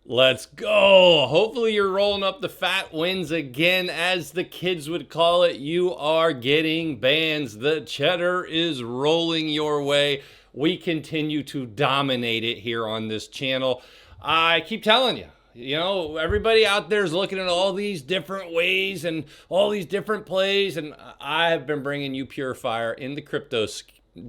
Let's go. Hopefully you're rolling up the fat wins again, as the kids would call it. You are getting bands. The cheddar is rolling your way. We continue to dominate it here on this channel. I keep telling you, everybody out there is looking at all these different ways and all these different plays, and I have been bringing you pure fire in the crypto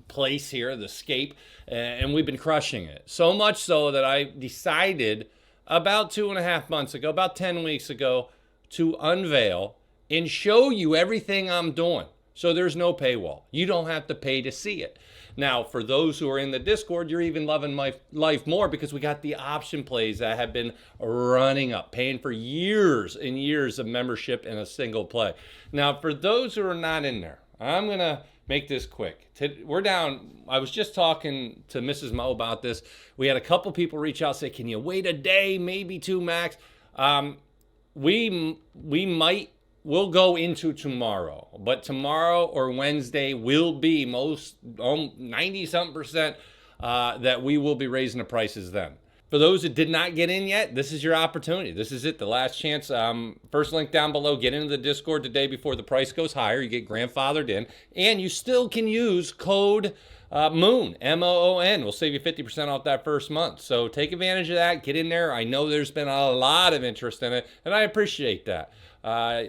place here, the scape, and we've been crushing it. So much so that I decided about 2.5 months ago, about 10 weeks ago, to unveil and show you everything I'm doing. So there's no paywall. You don't have to pay to see it. Now, for those who are in the Discord, you're even loving my life more because we got the option plays that have been running up, paying for years and years of membership in a single play. Now, for those who are not in there, I'm going to make this quick. We're down. I was just talking to Mrs. Mo about this. We had a couple people reach out, say, can you wait a day, maybe two max? We'll go into tomorrow, but tomorrow or Wednesday will be 90-something% that we will be raising the prices then. For those that did not get in yet, this is your opportunity. This is it, the last chance. First link down below. Get into the Discord today before the price goes higher. You get grandfathered in, and you still can use code MOON, M-O-O-N. We'll save you 50% off that first month. So take advantage of that. Get in there. I know there's been a lot of interest in it, and I appreciate that.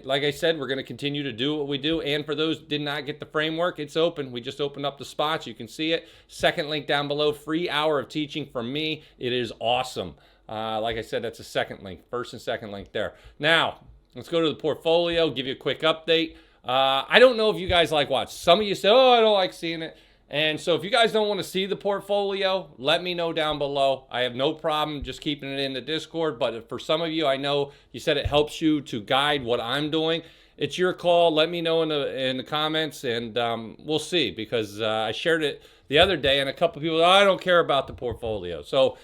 Like I said, we're going to continue to do what we do. And for those who did not get the framework, it's open. We just opened up the spots. You can see it. Second link down below, free hour of teaching from me. It is awesome. Like I said, that's a second link, first and second link there. Now, let's go to the portfolio, give you a quick update. I don't know if you guys like watch. Some of you say, oh, I don't like seeing it. And so if you guys don't want to see the portfolio, let me know down below. I have no problem just keeping it in the Discord. But for some of you, I know you said it helps you to guide what I'm doing. It's your call. Let me know in the comments, and we'll see. Because I shared it the other day, and a couple people, I don't care about the portfolio. So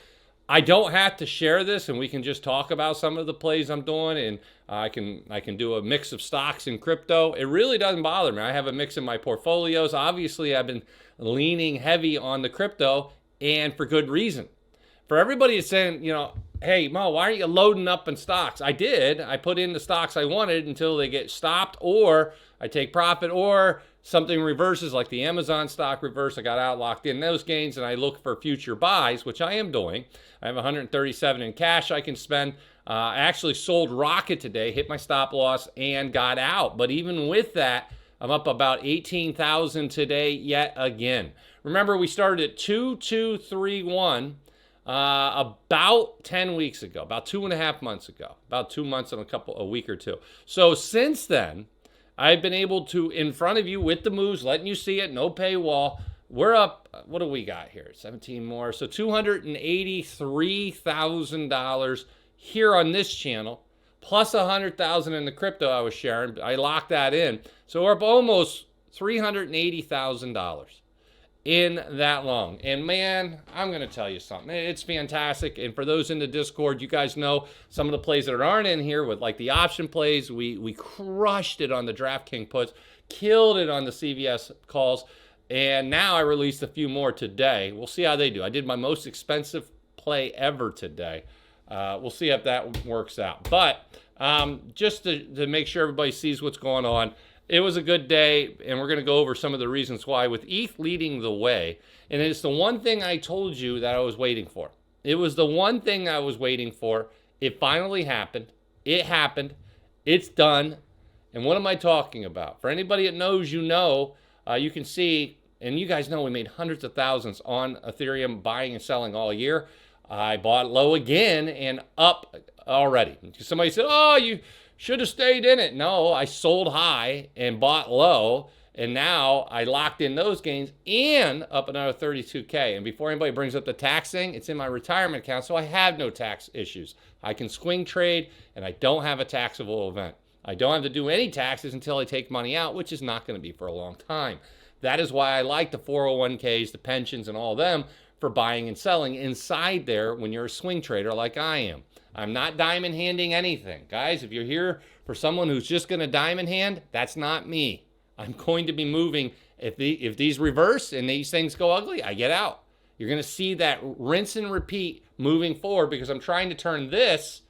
I don't have to share this, and we can just talk about some of the plays I'm doing, and I can do a mix of stocks and crypto. It really doesn't bother me. I have a mix in my portfolios. Obviously, I've been leaning heavy on the crypto, and for good reason. For everybody that's saying, hey, Mo, why aren't you loading up in stocks? I did. I put in the stocks I wanted until they get stopped, or I take profit, or something reverses like the Amazon stock reverse. I got out, locked in those gains, and I look for future buys, which I am doing. I have 137 in cash I can spend. I actually sold Rocket today, hit my stop loss, and got out. But even with that, I'm up about 18,000 today yet again. Remember, we started at 2231 about 10 weeks ago, about 2.5 months ago, about 2 months and a week or two. So since then, I've been able to, in front of you with the moves, letting you see it, no paywall. We're up, what do we got here? 17 more. So $283,000 here on this channel, plus 100,000 in the crypto I was sharing. I locked that in. So we're up almost $380,000 in that long. And man, I'm going to tell you something. It's fantastic. And for those in the Discord, you guys know some of the plays that aren't in here with like the option plays. We crushed it on the DraftKings puts, killed it on the CVS calls. And now I released a few more today. We'll see how they do. I did my most expensive play ever today. We'll see if that works out. But just to make sure everybody sees what's going on, it was a good day, and we're going to go over some of the reasons why, with ETH leading the way. And it's the one thing I told you that I was waiting for. It was the one thing I was waiting for. It finally happened. It happened. It's done. And what am I talking about? For anybody that knows, you can see, and you guys know we made hundreds of thousands on Ethereum buying and selling all year. I bought low again and up already. Somebody said, oh, you should have stayed in it. No, I sold high and bought low, and now I locked in those gains and up another 32K. And before anybody brings up the tax thing, it's in my retirement account, so I have no tax issues. I can swing trade, and I don't have a taxable event. I don't have to do any taxes until I take money out, which is not going to be for a long time. That is why I like the 401ks, the pensions, and all them for buying and selling inside there when you're a swing trader like I am. I'm not diamond handing anything. Guys, if you're here for someone who's just going to diamond hand, that's not me. I'm going to be moving. If these reverse and these things go ugly, I get out. You're going to see that rinse and repeat moving forward because I'm trying to turn this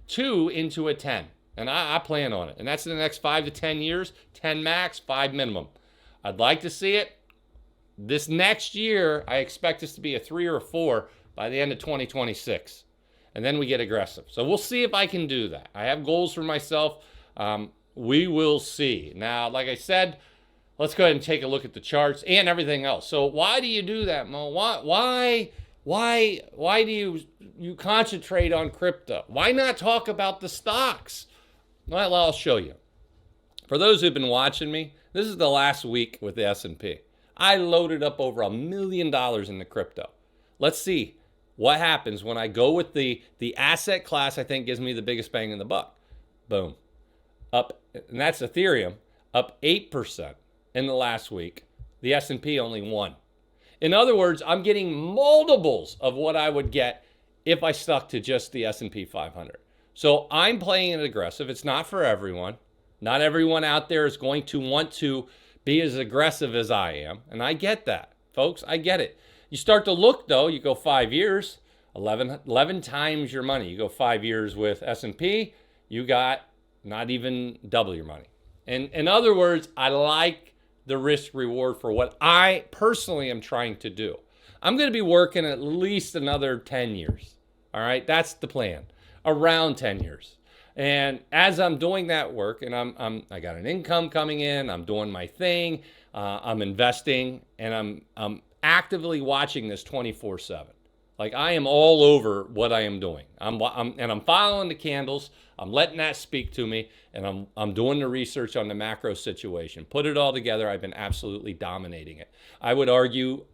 2 into a 10. And I plan on it. And that's in the next 5 to 10 years, 10 max, 5 minimum. I'd like to see it. This next year, I expect this to be a 3 or a 4 by the end of 2026. And then we get aggressive. So we'll see if I can do that. I have goals for myself. We will see. Now, like I said, let's go ahead and take a look at the charts and everything else. So why do you do that, Mo? Why do you concentrate on crypto? Why not talk about the stocks? Well, I'll show you. For those who've been watching me, this is the last week with the S&P. I loaded up over $1 million in the crypto. Let's see what happens when I go with the asset class I think gives me the biggest bang in the buck. Boom. Up, and that's Ethereum, up 8% in the last week. The S&P only 1. In other words, I'm getting multiples of what I would get if I stuck to just the S&P 500. So I'm playing it aggressive. It's not for everyone. Not everyone out there is going to want to be as aggressive as I am. And I get that, folks. I get it. You start to look, though, you go 5 years, 11 times your money. You go 5 years with S&P, you got not even double your money. And in other words, I like the risk reward for what I personally am trying to do. I'm going to be working at least another 10 years. All right, that's the plan. Around 10 years. And as I'm doing that work, and I got an income coming in, I'm doing my thing, I'm investing, and I'm actively watching this 24/7. Like I am all over what I am doing. I'm following the candles. I'm letting that speak to me, and I'm doing the research on the macro situation. Put it all together. I've been absolutely dominating it. I would argue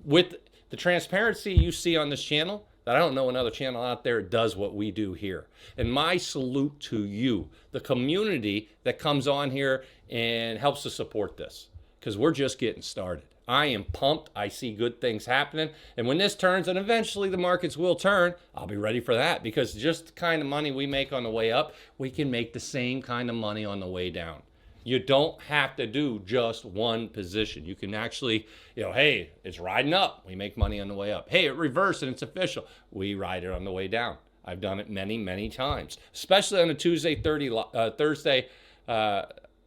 with the transparency you see on this channel that I don't know another channel out there that does what we do here. And my salute to you, the community that comes on here and helps to support this, because we're just getting started. I am pumped. I see good things happening. And when this turns, and eventually the markets will turn, I'll be ready for that, because just the kind of money we make on the way up, we can make the same kind of money on the way down. You don't have to do just one position. You can actually, hey, it's riding up. We make money on the way up. Hey, it reversed and it's official. We ride it on the way down. I've done it many, many times, especially on the Thursday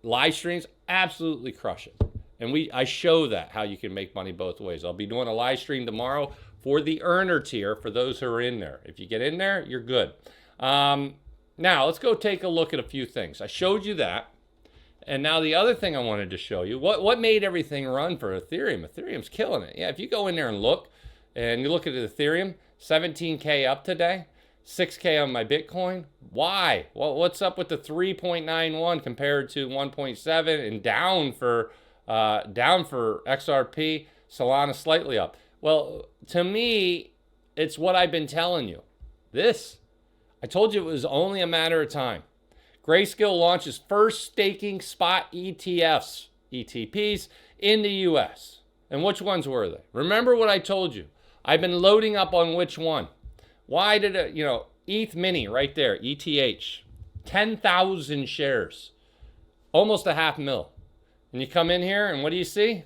live streams. Absolutely crush it. And I show that how you can make money both ways. I'll be doing a live stream tomorrow for the earner tier for those who are in there. If you get in there, you're good. Now let's go take a look at a few things. I showed you that. And now the other thing I wanted to show you, what made everything run for Ethereum? Ethereum's killing it. Yeah, if you go in there and you look at Ethereum, 17K up today, 6K on my Bitcoin. Why? Well, what's up with the 3.91 compared to 1.7 and down for XRP, Solana slightly up? Well, to me, it's what I've been telling you. I told you it was only a matter of time. Grayscale launches first staking spot ETFs, ETPs, in the US. And which ones were they? Remember what I told you. I've been loading up on which one. Why did it, ETH Mini right there, ETH, 10,000 shares, almost $500,000. And you come in here and what do you see?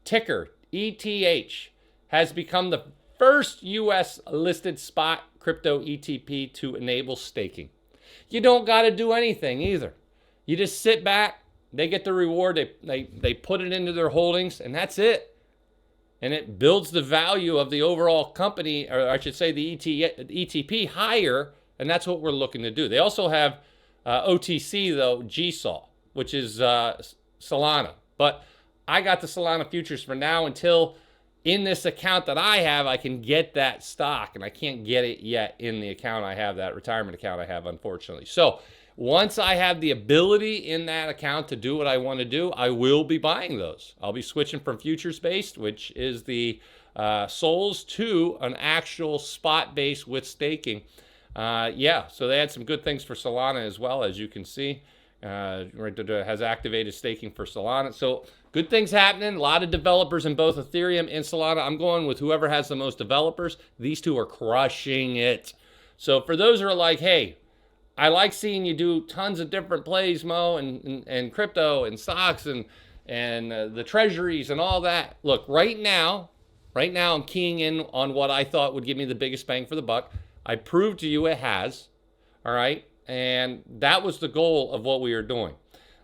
Ticker, ETH, has become the first US listed spot crypto ETP to enable staking. You don't got to do anything either. You just sit back, they get the reward, they put it into their holdings, and that's it. And it builds the value of the overall company, or I should say the ETP higher, and that's what we're looking to do. They also have OTC, though, GSOL, which is Solana. But I got the Solana futures for now until in this account that I have, I can get that stock, and I can't get it yet in the account I have, that retirement account I have, unfortunately. So once I have the ability in that account to do what I want to do, I will be buying those. I'll be switching from futures-based, which is the SOLs, to an actual spot base with staking. So they had some good things for Solana as well, as you can see. Has activated staking for Solana. So good things happening. A lot of developers in both Ethereum and Solana. I'm going with whoever has the most developers. These two are crushing it. So for those who are like, hey, I like seeing you do tons of different plays, Mo, and crypto and stocks and the treasuries and all that. Look, right now, Right now, I'm keying in on what I thought would give me the biggest bang for the buck. I proved to you it has, all right? And that was the goal of what we are doing.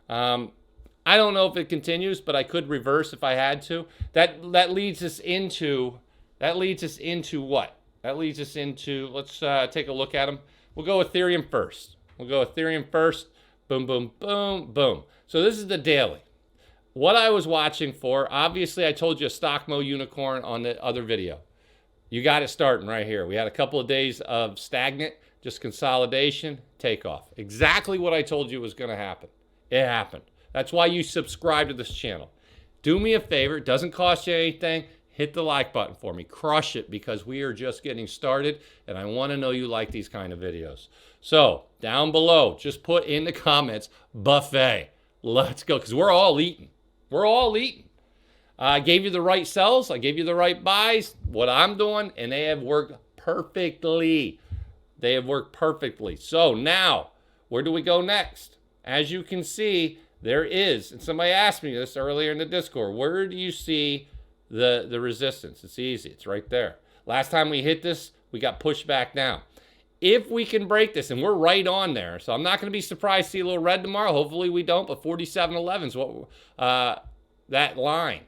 I don't know if it continues, but I could reverse if I had to. That leads us into what? That leads us into, let's take a look at them. We'll go Ethereum first. Boom, boom, boom, boom. So this is the daily. What I was watching for, obviously I told you a stock mode unicorn on the other video. You got it starting right here. We had a couple of days of stagnant, just consolidation, takeoff. Exactly what I told you was going to happen. It happened. That's why you subscribe to this channel. Do me a favor. It doesn't cost you anything. Hit the like button for me. Crush it, because we are just getting started, and I want to know you like these kind of videos. So down below, just put in the comments, buffet. Let's go, because we're all eating. We're all eating. I gave you the right sells. I gave you the right buys. What I'm doing, and they have worked perfectly. They have worked perfectly. So now, where do we go next? As you can see, there is, and somebody asked me this earlier in the Discord, where do you see the resistance? It's easy. It's right there. Last time we hit this, we got pushed back down. If we can break this, and we're right on there, so I'm not going to be surprised to see a little red tomorrow. Hopefully we don't, but 47.11 is what that line.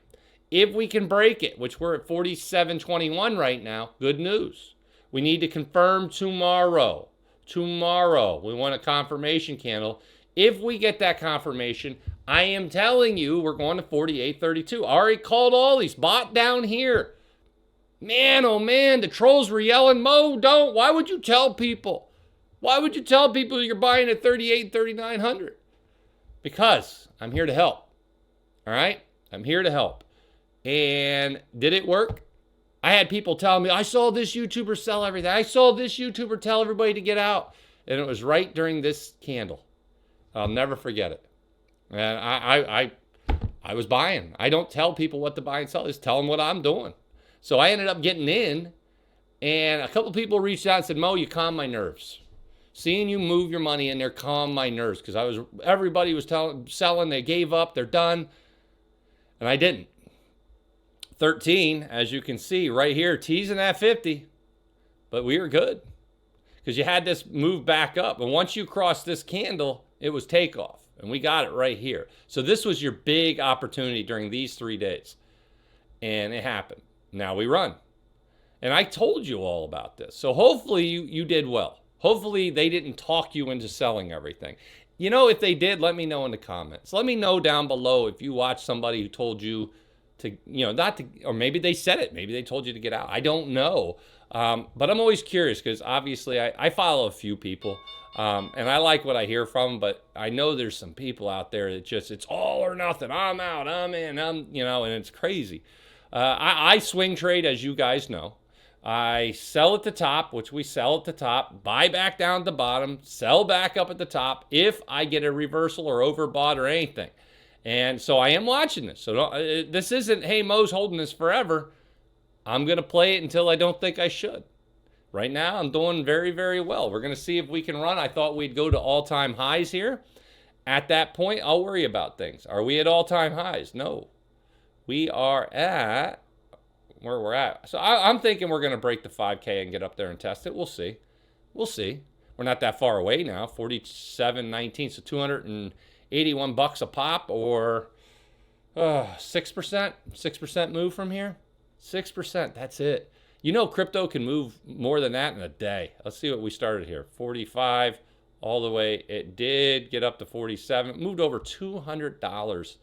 If we can break it, which we're at 47.21 right now, good news. We need to confirm tomorrow. Tomorrow, we want a confirmation candle. If we get that confirmation, I am telling you, we're going to 48.32. Already called all these. Bought down here. Man, oh man, the trolls were yelling, Mo, don't. Why would you tell people? Why would you tell people you're buying at 38 and 3,900? Because I'm here to help. All right? I'm here to help. And did it work? I had people telling me, I saw this YouTuber sell everything. I saw this YouTuber tell everybody to get out. And it was right during this candle. I'll never forget it. And I was buying. I don't tell people what to buy and sell. I just tell them what I'm doing. So I ended up getting in, and a couple of people reached out and said, Mo, you calm my nerves. Seeing you move your money in there calmed my nerves, because everybody was selling, they gave up, they're done, and I didn't. 13, as you can see right here, teasing that 50, but we were good, because you had this move back up, and once you crossed this candle, it was takeoff, and we got it right here. So this was your big opportunity during these 3 days, and it happened. Now we run. And I told you all about this. So hopefully you did well. Hopefully they didn't talk you into selling everything. You know, if they did, let me know in the comments. Let me know down below if you watched somebody who told you to, you know, not to, or maybe they said it. Maybe they told you to get out. I don't know. But I'm always curious, because obviously I follow a few people. And I like what I hear from them, but I know there's some people out there that just, it's all or nothing. I'm out, I'm in, you know, and it's crazy. I swing trade, as you guys know. I sell at the top, which we sell at the top, buy back down at the bottom, sell back up at the top if I get a reversal or overbought or anything. And so I am watching this. So this isn't, hey, Mo's holding this forever. I'm going to play it until I don't think I should. Right now, I'm doing very, very well. We're going to see if we can run. I thought we'd go to all-time highs here. At that point, I'll worry about things. Are we at all-time highs? No. We are at where we're at. So I'm thinking we're going to break the 5K and get up there and test it. We'll see. We'll see. We're not that far away now. 47.19, so 281 bucks a pop, or 6%. 6% move from here. 6%. That's it. You know, crypto can move more than that in a day. Let's see what we started here. 45 all the way. It did get up to 47. It moved over $200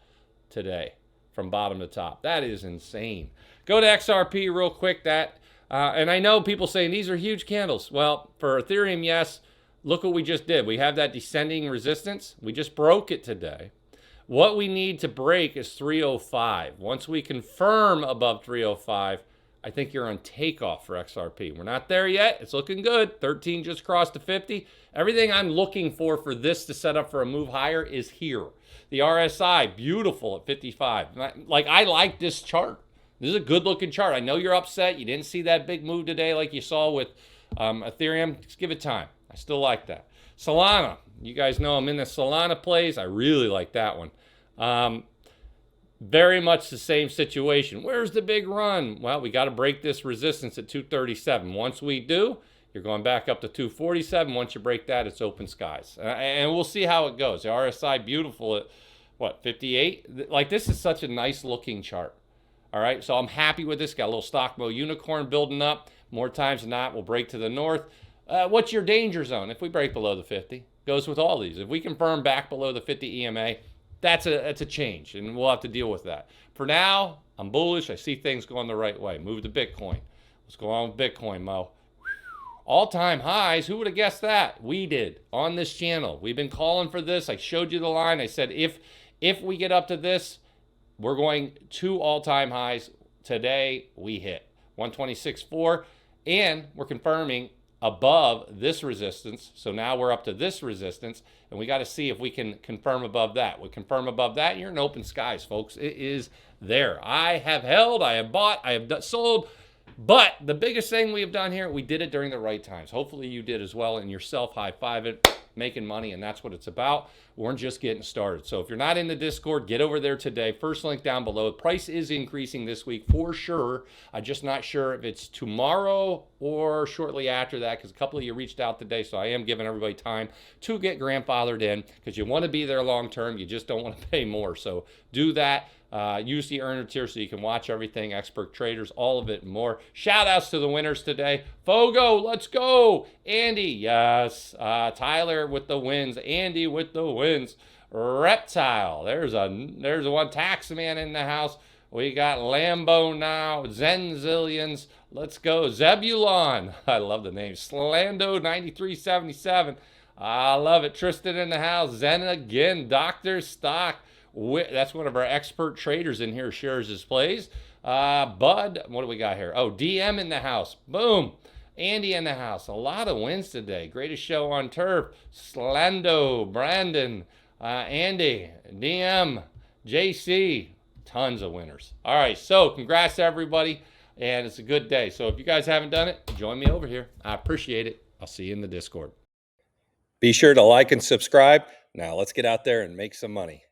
today. From bottom to top. That is insane. Go to XRP real quick. And I know people saying these are huge candles. Well, for Ethereum, yes. Look what we just did. We have that descending resistance. We just broke it today. What we need to break is 305. Once we confirm above 305, I think you're on takeoff for XRP. We're not there yet. It's looking good. 13 just crossed to 50. Everything I'm looking for this to set up for a move higher is here. The RSI, beautiful at 55. Like, I like this chart. This is a good looking chart. I know you're upset. You didn't see that big move today like you saw with Ethereum. Just give it time. I still like that. Solana, you guys know I'm in the Solana plays. I really like that one. Very much the same situation. Where's the big run? Well, we got to break this resistance at 237. Once we do, you're going back up to 247. Once you break that, it's open skies. And we'll see how it goes. The RSI, beautiful at, what, 58? Like, this is such a nice looking chart. All right, so I'm happy with this. Got a little stock mode unicorn building up. More times than not, we'll break to the north. What's your danger zone? If we break below the 50, goes with all these. If we confirm back below the 50 EMA, that's a change, and we'll have to deal with that. For now, I'm bullish. I see things going the right way. Move to Bitcoin. What's going on with Bitcoin, Mo? All-time highs. Who would have guessed that? We did on this channel. We've been calling for this. I showed you the line. I said if we get up to this, we're going to all-time highs. Today, we hit 126.4, and we're confirming above this resistance. So now we're up to this resistance, and we got to see if we can confirm above that. We confirm above that, you're in open skies, folks. It is there. I have held, I have bought, I have sold. But the biggest thing we have done here, we did it during the right times. Hopefully you did as well, and yourself high-five it, making money, and that's what it's about. We're just getting started. So if you're not in the Discord, get over there today. First link down below. The price is increasing this week for sure. I'm just not sure if it's tomorrow or shortly after that, because a couple of you reached out today, so I am giving everybody time to get grandfathered in, because you want to be there long term. You just don't want to pay more. So do that. Use the earner tier so you can watch everything, expert traders, all of it and more. Shout outs to the winners today. Fogo, let's go. Andy, yes. Tyler with the wins. Andy with the wins. Reptile, there's one. Taxman in the house. We got Lambo now. Zenzillions, let's go. Zebulon, I love the name. Slando 9377, I love it. Tristan in the house. Zen again. Dr. Stock. That's one of our expert traders in here, shares his plays. Bud, what do we got here? Oh, DM in the house. Boom. Andy in the house. A lot of wins today. Greatest show on turf. Slando, Brandon, Andy, DM, JC. Tons of winners. All right, so congrats to everybody, and it's a good day. So if you guys haven't done it, join me over here. I appreciate it. I'll see you in the Discord. Be sure to like and subscribe. Now let's get out there and make some money.